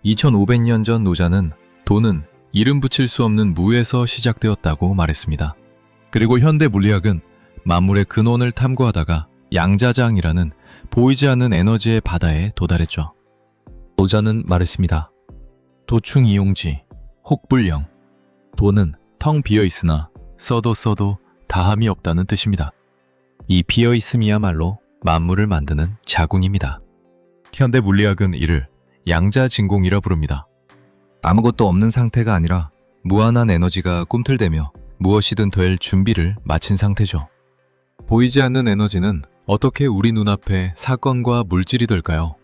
2500년 전 노자는 돈은 이름 붙일 수 없는 무에서 시작되었다고 말했습니다. 그리고 현대 물리학은 만물의 근원을 탐구하다가 양자장이라는 보이지 않는 에너지의 바다에 도달했죠. 노자는 말했습니다. 도충이용지, 혹불령. 돈은 텅 비어 있으나 써도 다함이 없다는 뜻입니다. 이 비어 있음이야말로 만물을 만드는 자궁입니다. 현대 물리학은 이를 양자진공이라 부릅니다. 아무것도 없는 상태가 아니라 무한한 에너지가 꿈틀대며 무엇이든 될 준비를 마친 상태죠. 보이지 않는 에너지는 어떻게 우리 눈앞에 사건과 물질이 될까요?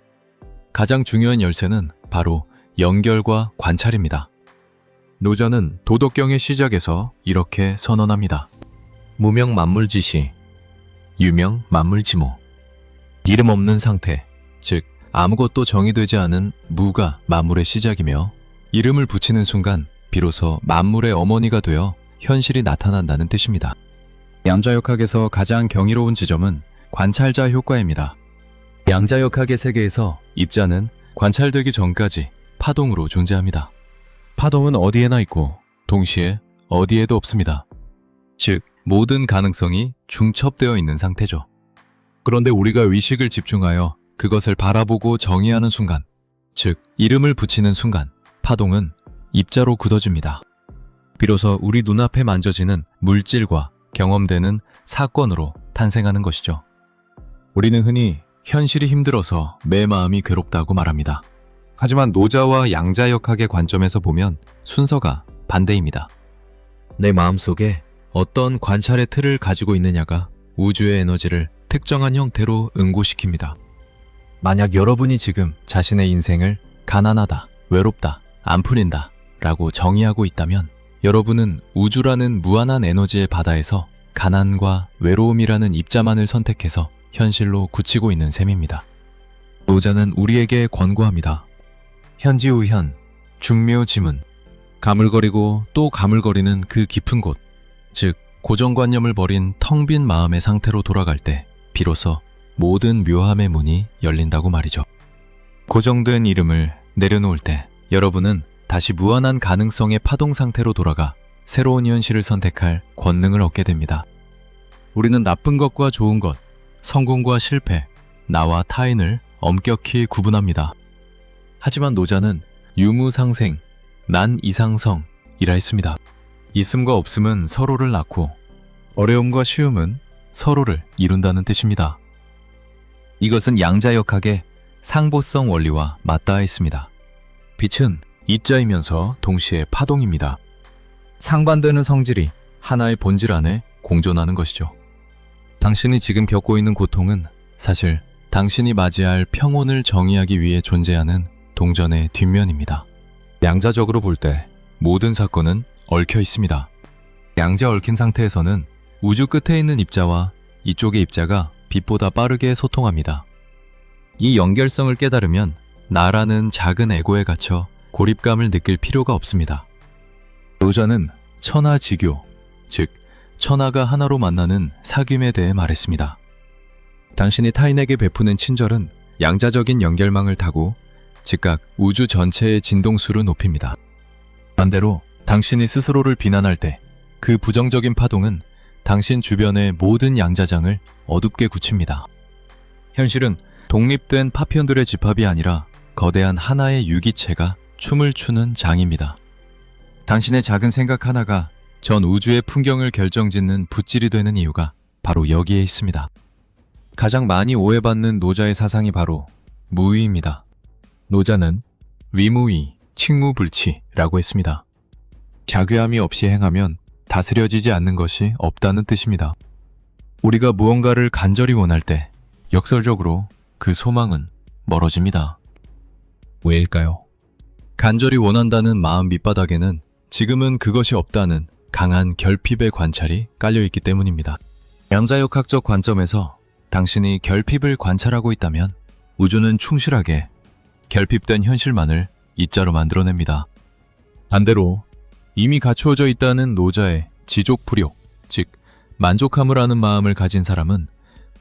가장 중요한 열쇠는 바로 연결과 관찰입니다. 노자는 도덕경의 시작에서 이렇게 선언합니다. 무명 만물지시, 유명 만물지모. 이름 없는 상태, 즉 아무것도 정의되지 않은 무가 만물의 시작이며 이름을 붙이는 순간 비로소 만물의 어머니가 되어 현실이 나타난다는 뜻입니다. 양자역학에서 가장 경이로운 지점은 관찰자 효과입니다. 양자역학의 세계에서 입자는 관찰되기 전까지 파동으로 존재합니다. 파동은 어디에나 있고 동시에 어디에도 없습니다. 즉, 모든 가능성이 중첩되어 있는 상태죠. 그런데 우리가 의식을 집중하여 그것을 바라보고 정의하는 순간, 즉 이름을 붙이는 순간 파동은 입자로 굳어집니다. 비로소 우리 눈앞에 만져지는 물질과 경험되는 사건으로 탄생하는 것이죠. 우리는 흔히 현실이 힘들어서 내 마음이 괴롭다고 말합니다. 하지만 노자와 양자역학의 관점에서 보면 순서가 반대입니다. 내 마음속에 어떤 관찰의 틀을 가지고 있느냐가 우주의 에너지를 특정한 형태로 응고시킵니다. 만약 여러분이 지금 자신의 인생을 가난하다, 외롭다, 안 풀린다 라고 정의하고 있다면 여러분은 우주라는 무한한 에너지의 바다에서 가난과 외로움이라는 입자만을 선택해서 현실로 굳히고 있는 셈입니다. 노자는 우리에게 권고합니다. 현지우현, 중묘지문. 가물거리고 또 가물거리는 그 깊은 곳, 즉 고정관념을 버린 텅 빈 마음의 상태로 돌아갈 때 비로소 모든 묘함의 문이 열린다고 말이죠. 고정된 이름을 내려놓을 때 여러분은 다시 무한한 가능성의 파동 상태로 돌아가 새로운 현실을 선택할 권능을 얻게 됩니다. 우리는 나쁜 것과 좋은 것, 성공과 실패, 나와 타인을 엄격히 구분합니다. 하지만 노자는 유무상생, 난이상성이라 했습니다. 있음과 없음은 서로를 낳고 어려움과 쉬움은 서로를 이룬다는 뜻입니다. 이것은 양자역학의 상보성 원리와 맞닿아 있습니다. 빛은 이자이면서 동시에 파동입니다. 상반되는 성질이 하나의 본질 안에 공존하는 것이죠. 당신이 지금 겪고 있는 고통은 사실 당신이 맞이할 평온을 정의하기 위해 존재하는 동전의 뒷면입니다. 양자적으로 볼 때 모든 사건은 얽혀 있습니다. 양자 얽힌 상태에서는 우주 끝에 있는 입자와 이쪽의 입자가 빛보다 빠르게 소통합니다. 이 연결성을 깨달으면 나라는 작은 에고에 갇혀 고립감을 느낄 필요가 없습니다. 노자는 천하지교, 즉 천하가 하나로 만나는 사귐에 대해 말했습니다. 당신이 타인에게 베푸는 친절은 양자적인 연결망을 타고 즉각 우주 전체의 진동수를 높입니다. 반대로 당신이 스스로를 비난할 때 그 부정적인 파동은 당신 주변의 모든 양자장을 어둡게 굳힙니다. 현실은 독립된 파편들의 집합이 아니라 거대한 하나의 유기체가 춤을 추는 장입니다. 당신의 작은 생각 하나가 전 우주의 풍경을 결정짓는 붓질이 되는 이유가 바로 여기에 있습니다. 가장 많이 오해받는 노자의 사상이 바로 무의입니다. 노자는 위무의, 칭무불치라고 했습니다. 자괴함이 없이 행하면 다스려지지 않는 것이 없다는 뜻입니다. 우리가 무언가를 간절히 원할 때 역설적으로 그 소망은 멀어집니다. 왜일까요? 간절히 원한다는 마음 밑바닥에는 지금은 그것이 없다는 강한 결핍의 관찰이 깔려있기 때문입니다. 양자역학적 관점에서 당신이 결핍을 관찰하고 있다면 우주는 충실하게 결핍된 현실만을 입자로 만들어냅니다. 반대로 이미 갖추어져 있다는 노자의 지족불욕, 즉 만족함을 하는 마음을 가진 사람은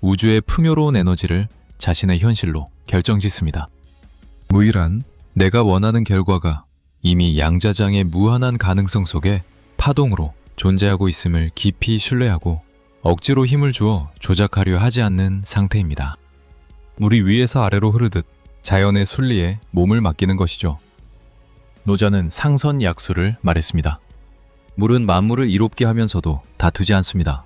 우주의 풍요로운 에너지를 자신의 현실로 결정짓습니다. 무의란 내가 원하는 결과가 이미 양자장의 무한한 가능성 속에 파동으로 존재하고 있음을 깊이 신뢰하고 억지로 힘을 주어 조작하려 하지 않는 상태입니다. 물이 위에서 아래로 흐르듯 자연의 순리에 몸을 맡기는 것이죠. 노자는 상선약수를 말했습니다. 물은 만물을 이롭게 하면서도 다투지 않습니다.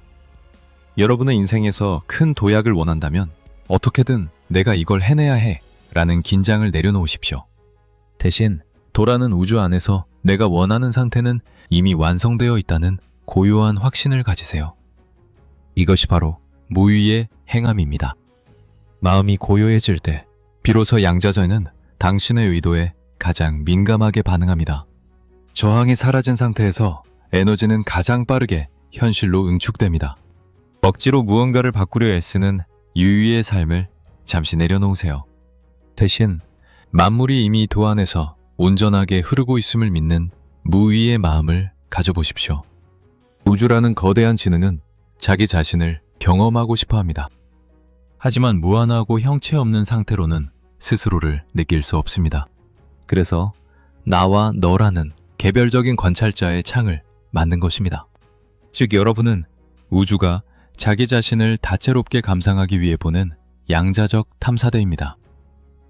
여러분의 인생에서 큰 도약을 원한다면 어떻게든 내가 이걸 해내야 해 라는 긴장을 내려놓으십시오. 대신 도라는 우주 안에서 내가 원하는 상태는 이미 완성되어 있다는 고요한 확신을 가지세요. 이것이 바로 무위의 행함입니다. 마음이 고요해질 때 비로소 양자전은 당신의 의도에 가장 민감하게 반응합니다. 저항이 사라진 상태에서 에너지는 가장 빠르게 현실로 응축됩니다. 억지로 무언가를 바꾸려 애쓰는 유유의 삶을 잠시 내려놓으세요. 대신 만물이 이미 도 안에서 온전하게 흐르고 있음을 믿는 무위의 마음을 가져보십시오. 우주라는 거대한 지능은 자기 자신을 경험하고 싶어 합니다. 하지만 무한하고 형체 없는 상태로는 스스로를 느낄 수 없습니다. 그래서 나와 너라는 개별적인 관찰자의 창을 만든 것입니다. 즉 여러분은 우주가 자기 자신을 다채롭게 감상하기 위해 보는 양자적 탐사대입니다.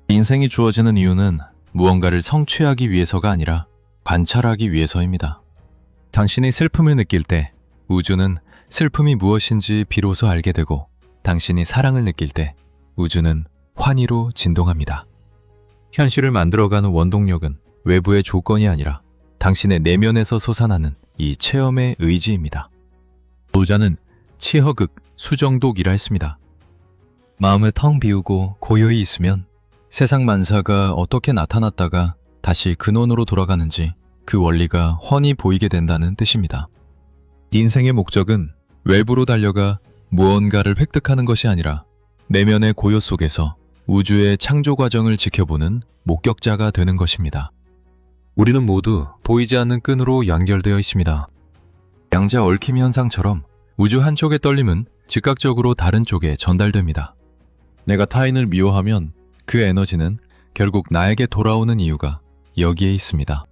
인생이 주어지는 이유는 무언가를 성취하기 위해서가 아니라 관찰하기 위해서입니다. 당신이 슬픔을 느낄 때 우주는 슬픔이 무엇인지 비로소 알게 되고, 당신이 사랑을 느낄 때 우주는 환희로 진동합니다. 현실을 만들어가는 원동력은 외부의 조건이 아니라 당신의 내면에서 솟아나는 이 체험의 의지입니다. 노자는 치허극 수정독이라 했습니다. 마음을 텅 비우고 고요히 있으면 세상 만사가 어떻게 나타났다가 다시 근원으로 돌아가는지 그 원리가 훤히 보이게 된다는 뜻입니다. 인생의 목적은 외부로 달려가 무언가를 획득하는 것이 아니라 내면의 고요 속에서 우주의 창조 과정을 지켜보는 목격자가 되는 것입니다. 우리는 모두 보이지 않는 끈으로 연결되어 있습니다. 양자 얽힘 현상처럼 우주 한쪽의 떨림은 즉각적으로 다른 쪽에 전달됩니다. 내가 타인을 미워하면 그 에너지는 결국 나에게 돌아오는 이유가 여기에 있습니다.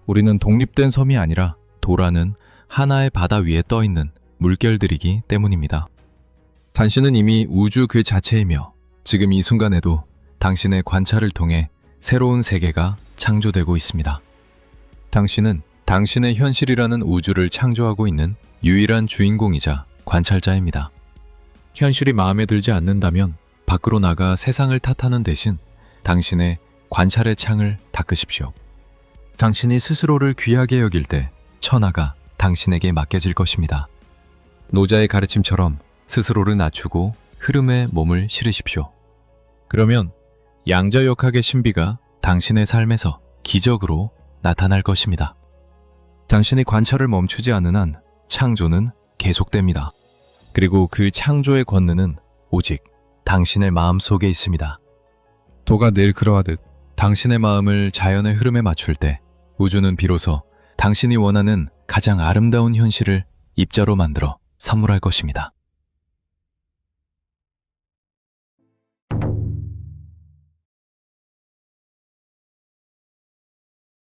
우리는 독립된 섬이 아니라 도라는 하나의 바다 위에 떠있는 물결들이기 때문입니다. 당신은 이미 우주 그 자체이며 지금 이 순간에도 당신의 관찰을 통해 새로운 세계가 창조되고 있습니다. 당신은 당신의 현실이라는 우주를 창조하고 있는 유일한 주인공이자 관찰자입니다. 현실이 마음에 들지 않는다면 밖으로 나가 세상을 탓하는 대신 당신의 관찰의 창을 닦으십시오. 당신이 스스로를 귀하게 여길 때 천하가 당신에게 맡겨질 것입니다. 노자의 가르침처럼 스스로를 낮추고 흐름에 몸을 실으십시오. 그러면 양자역학의 신비가 당신의 삶에서 기적으로 나타날 것입니다. 당신이 관찰을 멈추지 않는 한 창조는 계속됩니다. 그리고 그 창조의 권능은 오직 당신의 마음 속에 있습니다. 도가 늘 그러하듯 당신의 마음을 자연의 흐름에 맞출 때 우주는 비로소 당신이 원하는 가장 아름다운 현실을 입자로 만들어 선물할 것입니다.